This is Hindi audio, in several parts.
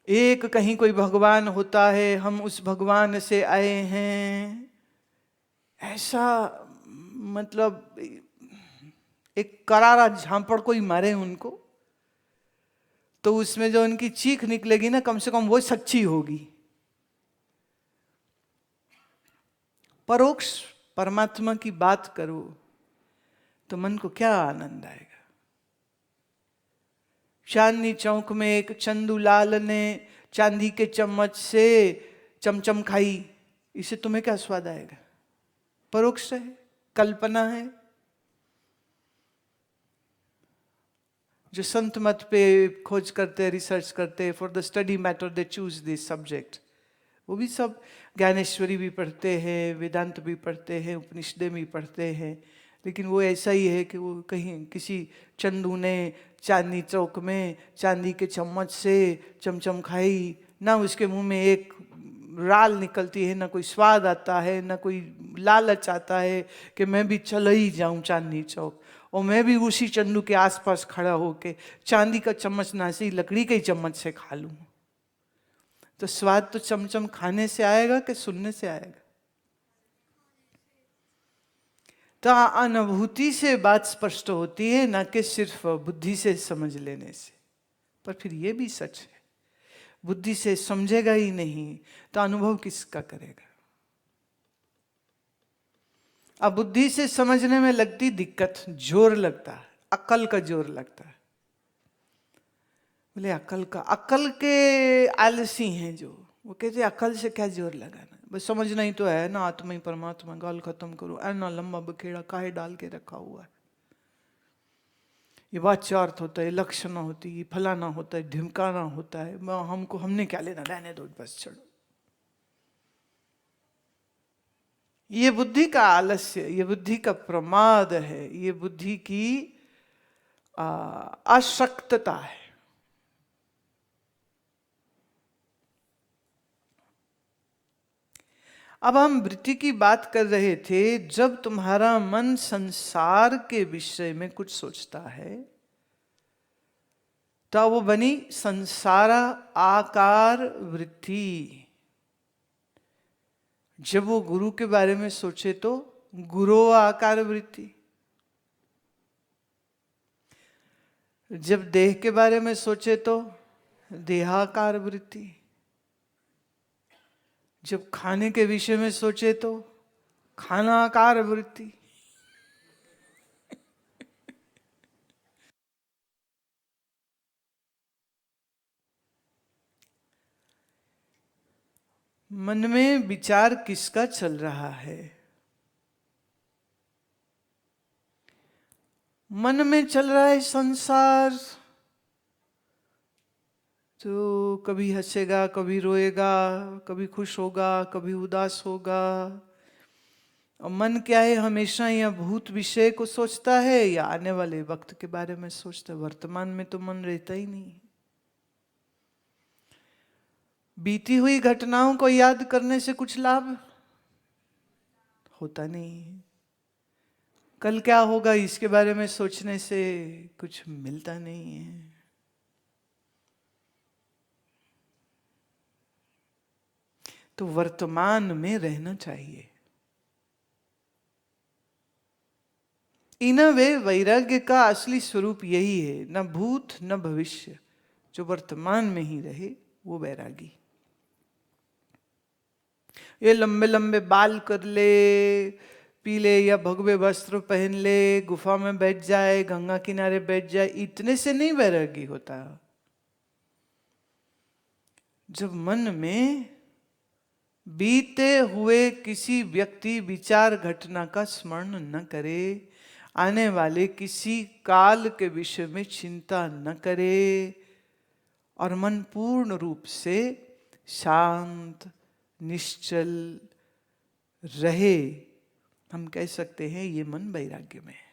एक कहीं कोई भगवान होता है, हम उस भगवान से आए हैं, ऐसा मतलब एक करारा झांपड़ कोई मारे उनको, तो उसमें जो उनकी चीख निकलेगी ना, कम से कम वो सच्ची होगी। परोक्ष परमात्मा की बात करो तो मन को क्या आनंद आएगा। चांदनी चौक में एक चंदूलाल ने चांदी के चम्मच से चमचम खाई, इसे तुम्हें क्या स्वाद आएगा? परोक्ष है, कल्पना है। जो संत मत पे खोज करते, रिसर्च करते, for the study matter they choose this subject, वो भी सब ज्ञानेश्वरी भी पढ़ते हैं, वेदांत भी पढ़ते हैं, उपनिषदें भी पढ़ते हैं, लेकिन वो ऐसा ही है कि वो कहीं किसी चंदू ने चांदनी चौक में चांदी के चम्मच से चमचम खाई, ना उसके मुंह में एक राल निकलती है, ना कोई स्वाद आता है, ना कोई लालच आता है कि मैं भी चला ही जाऊं चांदनी चौक और मैं भी उसी चंदू के आसपास खड़ा होके चांदी का चम्मच ना से लकड़ी के चम्मच से खा लूं। तो स्वाद तो चमचम खाने से आएगा कि सुनने से आएगा? तो अनुभूति से बात स्पष्ट होती है, ना कि सिर्फ बुद्धि से समझ लेने से। पर फिर ये भी सच है, बुद्धि से समझेगा ही नहीं तो अनुभव किसका करेगा? अब बुद्धि से समझने में लगती दिक्कत, जोर लगता है, अक्ल का जोर लगता है। बोले अक्ल के आलसी हैं जो, वो कहते अक्ल से क्या जोर लगाना, बस समझना ही तो है ना, आत्मा ही परमात्मा, गाल खत्म करो, ऐना लंबा बखेड़ा काहे डाल के रखा हुआ है, ये वाच्यार्थ होता है, लक्षण होती है, फलाना होता है, ढिमकाना होता है, हमने क्या लेना, रहने दो बस, छोड़ो। ये बुद्धि का आलस्य, ये बुद्धि का प्रमाद है, ये बुद्धि की अशक्तता है। अब हम वृत्ति की बात कर रहे थे, जब तुम्हारा मन संसार के विषय में कुछ सोचता है तो वो बनी संसारा आकार वृत्ति। जब वो गुरु के बारे में सोचे तो गुरु आकार वृत्ति, जब देह के बारे में सोचे तो देहाकार वृत्ति, जब खाने के विषय में सोचे तो खानाकार वृत्ति। मन में विचार किसका चल रहा है? मन में चल रहा है संसार, तो कभी हंसेगा, कभी रोएगा, कभी खुश होगा, कभी उदास होगा। और मन क्या है, हमेशा या भूत विषय को सोचता है या आने वाले वक्त के बारे में सोचता है। वर्तमान में तो मन रहता ही नहीं। बीती हुई घटनाओं को याद करने से कुछ लाभ होता नहीं, कल क्या होगा इसके बारे में सोचने से कुछ मिलता नहीं है। तो वर्तमान में रहना चाहिए। इन वे वैराग्य का असली स्वरूप यही है, न भूत न भविष्य, जो वर्तमान में ही रहे वो वैरागी। ये लंबे लंबे बाल कर ले, पीले या भगवे वस्त्र पहन ले, गुफा में बैठ जाए, गंगा किनारे बैठ जाए, इतने से नहीं वैरागी होता। जब मन में बीते हुए किसी व्यक्ति विचार घटना का स्मरण न करे, आने वाले किसी काल के विषय में चिंता न करे, और मन पूर्ण रूप से शांत निश्चल रहे, हम कह सकते हैं ये मन वैराग्य में है।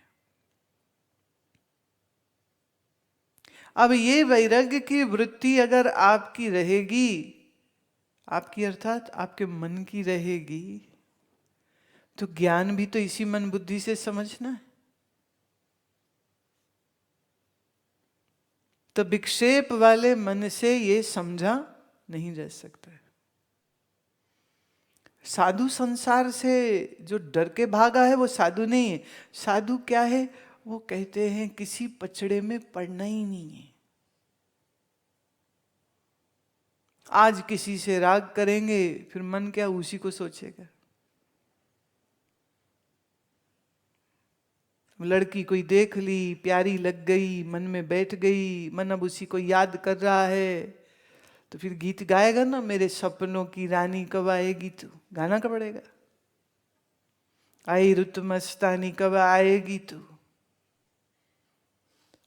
अब ये वैराग्य की वृत्ति अगर आपकी रहेगी, आपकी अर्थात आपके मन की रहेगी, तो ज्ञान भी तो इसी मन बुद्धि से समझना है। तो विक्षेप वाले मन से ये समझा नहीं रह सकता है। साधु संसार से जो डर के भागा है वो साधु नहीं है। साधु क्या है? वो कहते हैं किसी पचड़े में पड़ना ही नहीं है। आज किसी से राग करेंगे, फिर मन क्या उसी को सोचेगा। लड़की कोई देख ली, प्यारी लग गई, मन में बैठ गई, मन अब उसी को याद कर रहा है, तो फिर गीत गाएगा ना, मेरे सपनों की रानी कब आएगी तू, गाना कब पड़ेगा। आई रुत मस्तानी कब आएगी तू,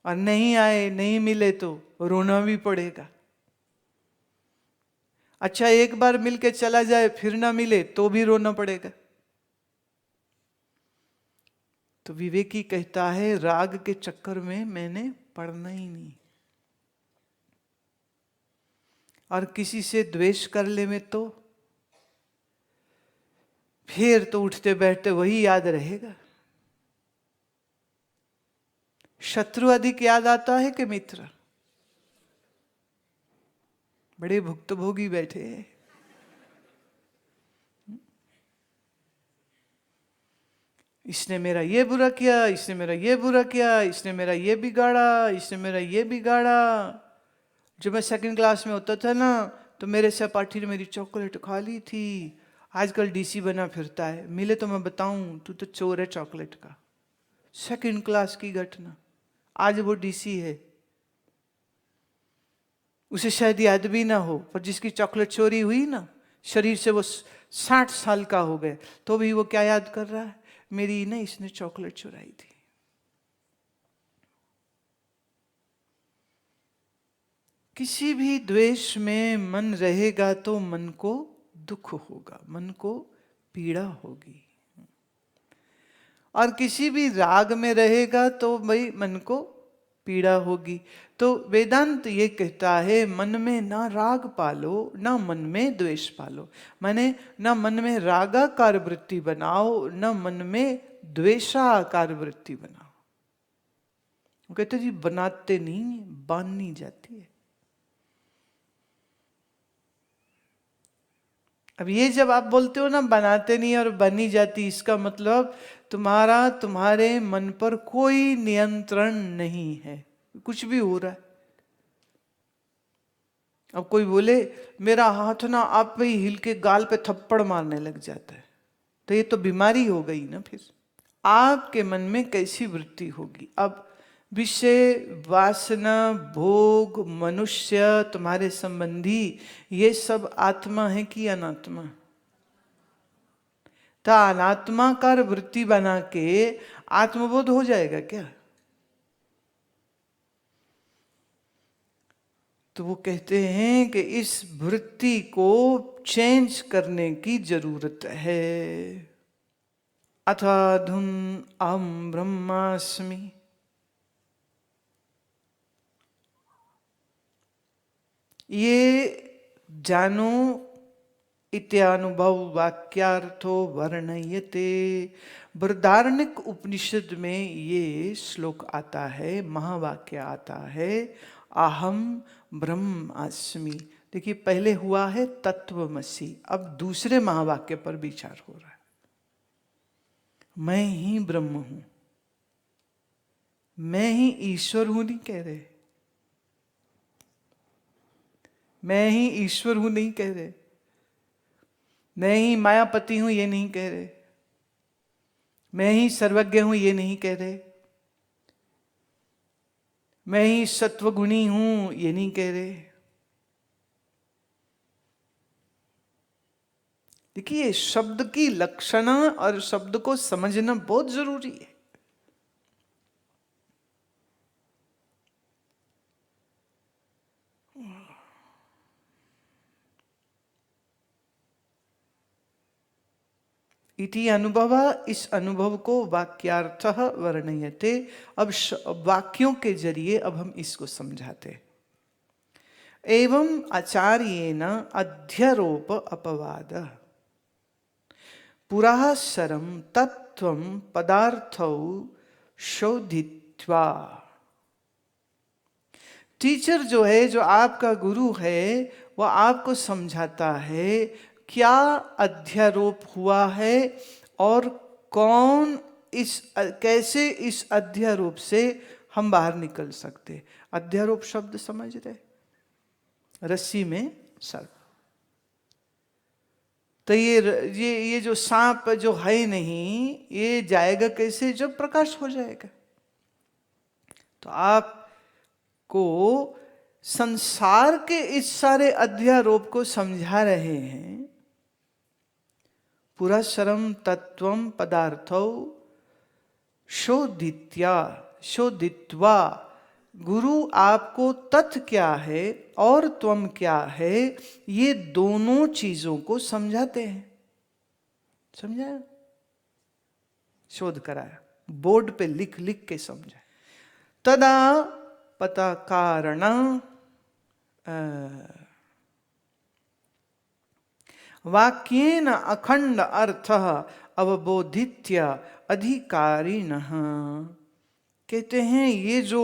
और नहीं आए, नहीं मिले तो रोना भी पड़ेगा। अच्छा एक बार मिलके चला जाए फिर ना मिले तो भी रोना पड़ेगा। तो विवेकी कहता है राग के चक्कर में मैंने पड़ना ही नहीं। और किसी से द्वेष कर ले में तो फिर तो उठते बैठते वही याद रहेगा। शत्रु अधिक याद आता है कि मित्र? बड़े भुक्तभोगी बैठे हैं। इसने मेरा ये बुरा किया, इसने मेरा ये बुरा किया, इसने मेरा ये बिगाड़ा, इसने मेरा ये बिगाड़ा। जब मैं सेकंड क्लास में होता था ना, तो मेरे सहपाठी ने मेरी चॉकलेट खा ली थी। आजकल डीसी बना फिरता है, मिले तो मैं बताऊं तू तो चोर है चॉकलेट का। सेकंड क्लास की घटना, आज वो डीसी है। उसे शायद याद भी ना हो, पर जिसकी चॉकलेट चोरी हुई ना, शरीर से वो 60 साल का हो गए, तो भी वो क्या याद कर रहा है? मेरी ना इसने चॉकलेट चुराई थी। किसी भी द्वेष में मन रहेगा तो मन को दुख होगा, मन को पीड़ा होगी। और किसी भी राग में रहेगा तो भाई मन को पीड़ा होगी। तो वेदांत ये कहता है मन में ना राग पालो, ना मन में द्वेष पालो। माने ना मन में रागाकार वृत्ति बनाओ, ना मन में द्वेषाकार वृत्ति बनाओ। वो कहते जी बनाते नहीं, बांधनी जाती है। अब ये जब आप बोलते हो ना बनाते नहीं और बनी जाती, इसका मतलब तुम्हारा तुम्हारे मन पर कोई नियंत्रण नहीं है, कुछ भी हो रहा है। अब कोई बोले मेरा हाथ ना आप पे ही हिल के गाल पे थप्पड़ मारने लग जाता है, तो ये तो बीमारी हो गई ना। फिर आपके मन में कैसी वृत्ति होगी? अब विषय, वासना, भोग, मनुष्य, तुम्हारे संबंधी, ये सब आत्मा है कि अनात्मा? तो अनात्माकार वृत्ति बना के आत्मबोध हो जाएगा क्या? तो वो कहते हैं कि इस वृत्ति को चेंज करने की जरूरत है। अथाधुन अहम ब्रह्मास्मि, ये जानो इत्यानुभव वाक्यार्थो वर्णयते। बृहदारण्यक उपनिषद में ये श्लोक आता है, महावाक्य आता है, अहम ब्रह्मास्मि। देखिए पहले हुआ है तत्वमसि, अब दूसरे महावाक्य पर विचार हो रहा है। मैं ही ब्रह्म हूं, मैं ही ईश्वर हूं नहीं कह रहे, मैं ही ईश्वर हूं नहीं कह रहे, मैं ही मायापति हूं ये नहीं कह रहे, मैं ही सर्वज्ञ हूं ये नहीं कह रहे, मैं ही सत्वगुणी हूं ये नहीं कह रहे। देखिए शब्द की लक्षणा और शब्द को समझना बहुत जरूरी है। इति अनुभव, इस अनुभव को वाक्यार्थः वर्णयते। अब वाक्यों के जरिए अब हम इसको समझाते। एवं आचार्येण अध्यारोप अपवाद पुरः सरम तत्वं पदार्थौ शोधित्वा टीचर जो है, जो आपका गुरु है, वो आपको समझाता है क्या अध्यारोप हुआ है और कौन कैसे इस अध्यारोप से हम बाहर निकल सकते। अध्यारोप शब्द समझ रहे, रस्सी में सर्प। तो ये जो सांप जो है नहीं, ये जाएगा कैसे? जब प्रकाश हो जाएगा। तो आपको संसार के इस सारे अध्यारोप को समझा रहे हैं। पुरा शरम तत्वम पदार्थो शोधित्वा, गुरु आपको तत् क्या है और त्वम क्या है, ये दोनों चीजों को समझाते हैं। समझाया, शोध कराया, बोर्ड पे लिख लिख के समझाया। तदा पता कारण वाक्येन अखंड अर्थ अवबोधित्य अधिकारिणः। कहते हैं ये जो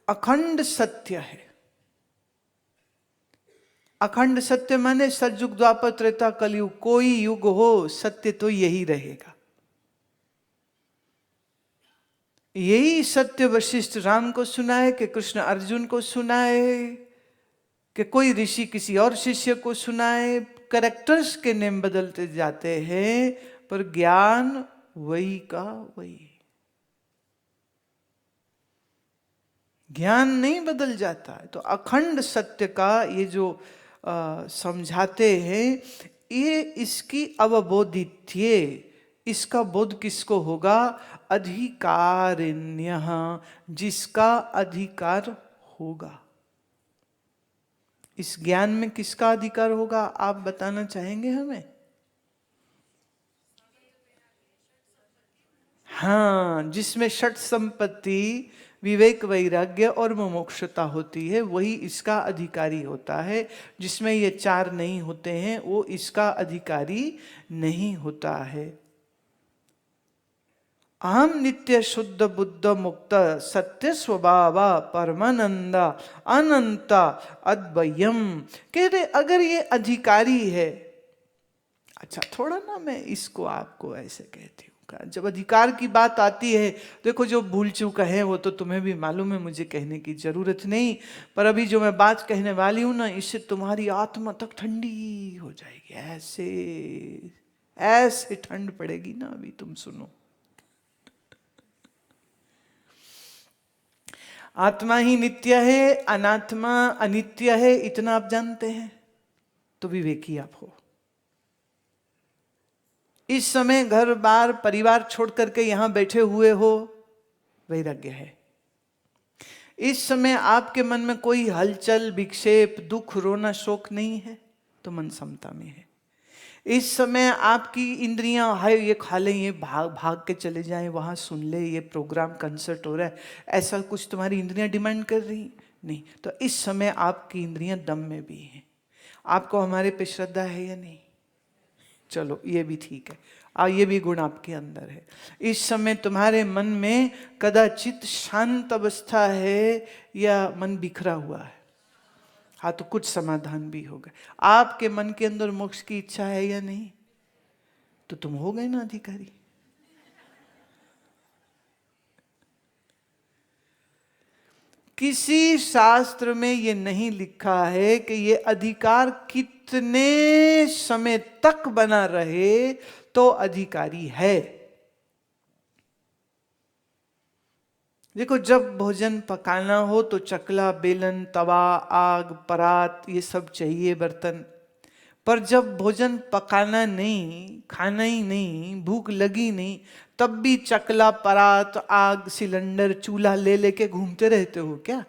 अखंड सत्य है, अखंड सत्य माने सतयुग द्वापर त्रेता कलयुग, कोई युग हो सत्य तो यही रहेगा। यही सत्य वशिष्ठ राम को सुनाए कि कृष्ण अर्जुन को सुनाए कि कोई ऋषि किसी और शिष्य को सुनाए। कैरेक्टर्स के नेम बदलते जाते हैं पर ज्ञान वही का वही। ज्ञान नहीं बदल जाता है। तो अखंड सत्य का ये जो समझाते हैं, ये इसकी अवबोधित्य, इसका बोध किसको होगा? अधिकारिण्य, जिसका अधिकार होगा। इस ज्ञान में किसका अधिकार होगा आप बताना चाहेंगे हमें? हाँ, जिसमें षट संपत्ति, विवेक, वैराग्य और मुमुक्षुता होती है, वही इसका अधिकारी होता है। जिसमें ये चार नहीं होते हैं वो इसका अधिकारी नहीं होता है। अहम नित्य शुद्ध बुद्ध मुक्त सत्य स्वभाव परमानंद अनंत अद्वयम। कहते अगर ये अधिकारी है, अच्छा थोड़ा ना मैं इसको आपको ऐसे कहती हूँ, जब अधिकार की बात आती है, देखो जो भूल चूक है वो तो तुम्हें भी मालूम है, मुझे कहने की जरूरत नहीं। पर अभी जो मैं बात कहने वाली हूं ना, इससे तुम्हारी आत्मा तक ठंडी हो जाएगी। ऐसे ऐसे ठंड पड़ेगी ना, अभी तुम सुनो। आत्मा ही नित्य है, अनात्मा अनित्य है, इतना आप जानते हैं तो विवेकी आप हो। इस समय घर बार परिवार छोड़ करके यहां बैठे हुए हो, वैराग्य है। इस समय आपके मन में कोई हलचल, विक्षेप, दुख, रोना, शोक नहीं है तो मन समता में है। इस समय आपकी इंद्रियां, हाय ये खा लें, ये भाग भाग के चले जाएं, वहां सुन ले, ये प्रोग्राम कंसर्ट हो रहा है, ऐसा कुछ तुम्हारी इंद्रियां डिमांड कर रही नहीं। तो इस समय आपकी इंद्रियां दम में भी हैं। आपको हमारे पे श्रद्धा है या नहीं? चलो ये भी ठीक है, ये भी गुण आपके अंदर है। इस समय तुम्हारे मन में कदाचित शांत अवस्था है या मन बिखरा हुआ है? हाँ, तो कुछ समाधान भी होगा। आपके मन के अंदर मोक्ष की इच्छा है या नहीं? तो तुम हो गए ना अधिकारी। किसी शास्त्र में ये नहीं लिखा है कि ये अधिकार कितने समय तक बना रहे तो अधिकारी है। देखो, जब भोजन पकाना हो तो चकला, बेलन, तवा, आग, परात, ये सब चाहिए, बर्तन। पर जब भोजन पकाना नहीं, खाना ही नहीं, भूख लगी नहीं, तब भी चकला, परात, आग, सिलेंडर, चूल्हा ले लेके घूमते रहते हो क्या?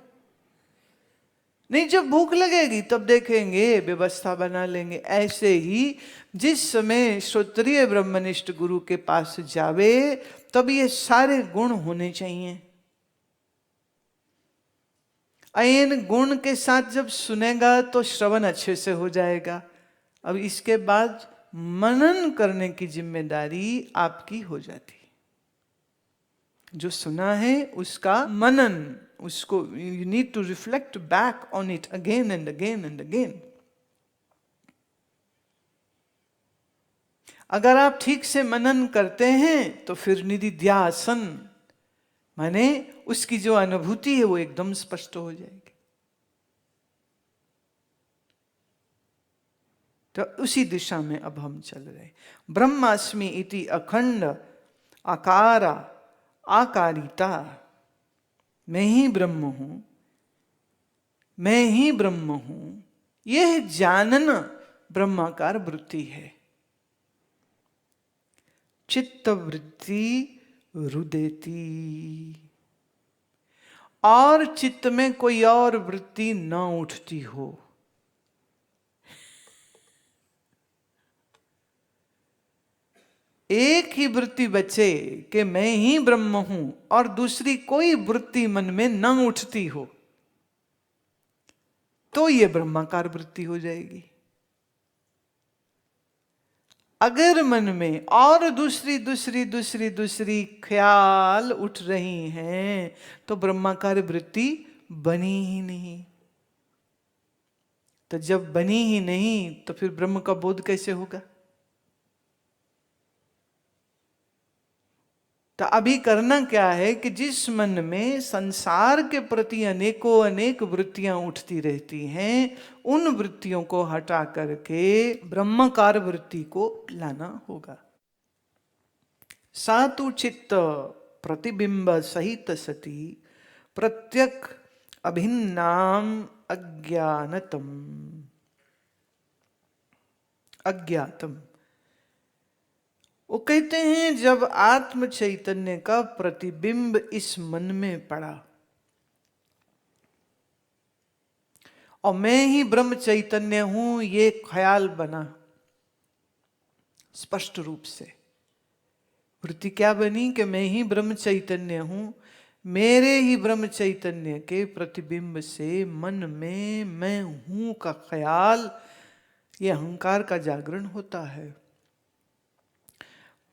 नहीं, जब भूख लगेगी तब देखेंगे, व्यवस्था बना लेंगे। ऐसे ही जिस समय श्रोत्रिय ब्रह्मनिष्ठ गुरु के पास जावे तब ये सारे गुण होने चाहिए। इन गुण के साथ जब सुनेगा तो श्रवण अच्छे से हो जाएगा। अब इसके बाद मनन करने की जिम्मेदारी आपकी हो जाती। जो सुना है उसका मनन, उसको you need to reflect back on it again and again and again. अगर आप ठीक से मनन करते हैं तो फिर निधिध्यासन माने उसकी जो अनुभूति है वो एकदम स्पष्ट हो जाएगी। तो उसी दिशा में अब हम चल रहे। ब्रह्मास्मि इति अखंड आकारा आकारिता, मैं ही ब्रह्म हूं, मैं ही ब्रह्म हूं, यह जानना ब्रह्माकार वृत्ति है। चित्त वृत्ति रुदेती, और चित्त में कोई और वृत्ति न उठती हो। एक ही वृत्ति बचे कि मैं ही ब्रह्म हूं और दूसरी कोई वृत्ति मन में न उठती हो, तो यह ब्रह्माकार वृत्ति हो जाएगी। अगर मन में और दूसरी दूसरी दूसरी दूसरी ख्याल उठ रही हैं तो ब्रह्माकार वृत्ति बनी ही नहीं। तो जब बनी ही नहीं तो फिर ब्रह्म का बोध कैसे होगा? तो अभी करना क्या है कि जिस मन में संसार के प्रति अनेकों अनेक वृत्तियां उठती रहती हैं, उन वृत्तियों को हटा करके ब्रह्माकार वृत्ति को लाना होगा। सातु चित्त प्रतिबिंब सहित सती प्रत्यक अभिन्नाम अज्ञानतम अज्ञातम। वो कहते हैं जब आत्म चैतन्य का प्रतिबिंब इस मन में पड़ा और मैं ही ब्रह्म चैतन्य हूं, ये ख्याल बना स्पष्ट रूप से, वृत्ति क्या बनी कि मैं ही ब्रह्म चैतन्य हूं, मेरे ही ब्रह्म चैतन्य के प्रतिबिंब से मन में मैं हूं का ख्याल, ये अहंकार का जागरण होता है।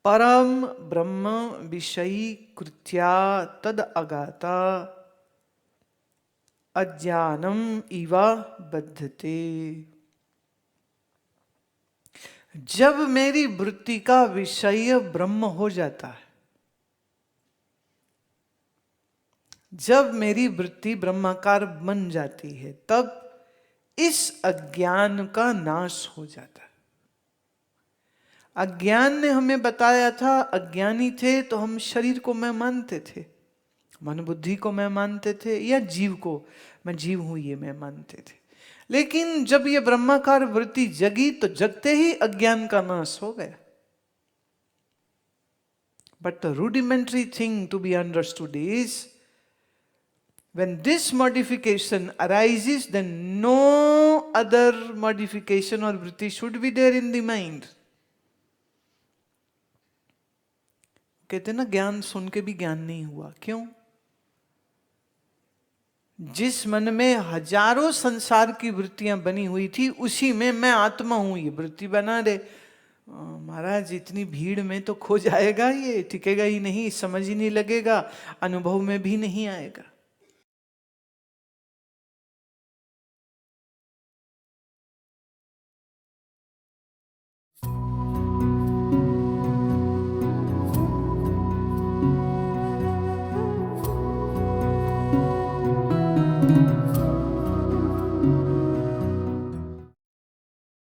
परम ब्रह्म विषयी कृत्या तद अगाता अज्ञानम इवा बद्धते। जब मेरी वृत्ति का विषय ब्रह्म हो जाता है, जब मेरी वृत्ति ब्रह्माकार बन जाती है, तब इस अज्ञान का नाश हो जाता है। अज्ञान ने हमें बताया था, अज्ञानी थे तो हम शरीर को मैं मानते थे, मन बुद्धि को मैं मानते थे, या जीव को मैं जीव हूं ये मैं मानते थे। लेकिन जब ये ब्रह्माकार वृत्ति जगी तो जगते ही अज्ञान का नाश हो गया। But the rudimentary thing to be understood is when this modification arises, then no other modification or vritti should be there in the mind. कहते ना ज्ञान सुन के भी ज्ञान नहीं हुआ। क्यों? जिस मन में हजारों संसार की वृत्तियां बनी हुई थी, उसी में मैं आत्मा हूं ये वृत्ति बना दे। महाराज इतनी भीड़ में तो खो जाएगा, ये टिकेगा ही नहीं, समझ ही नहीं लगेगा, अनुभव में भी नहीं आएगा।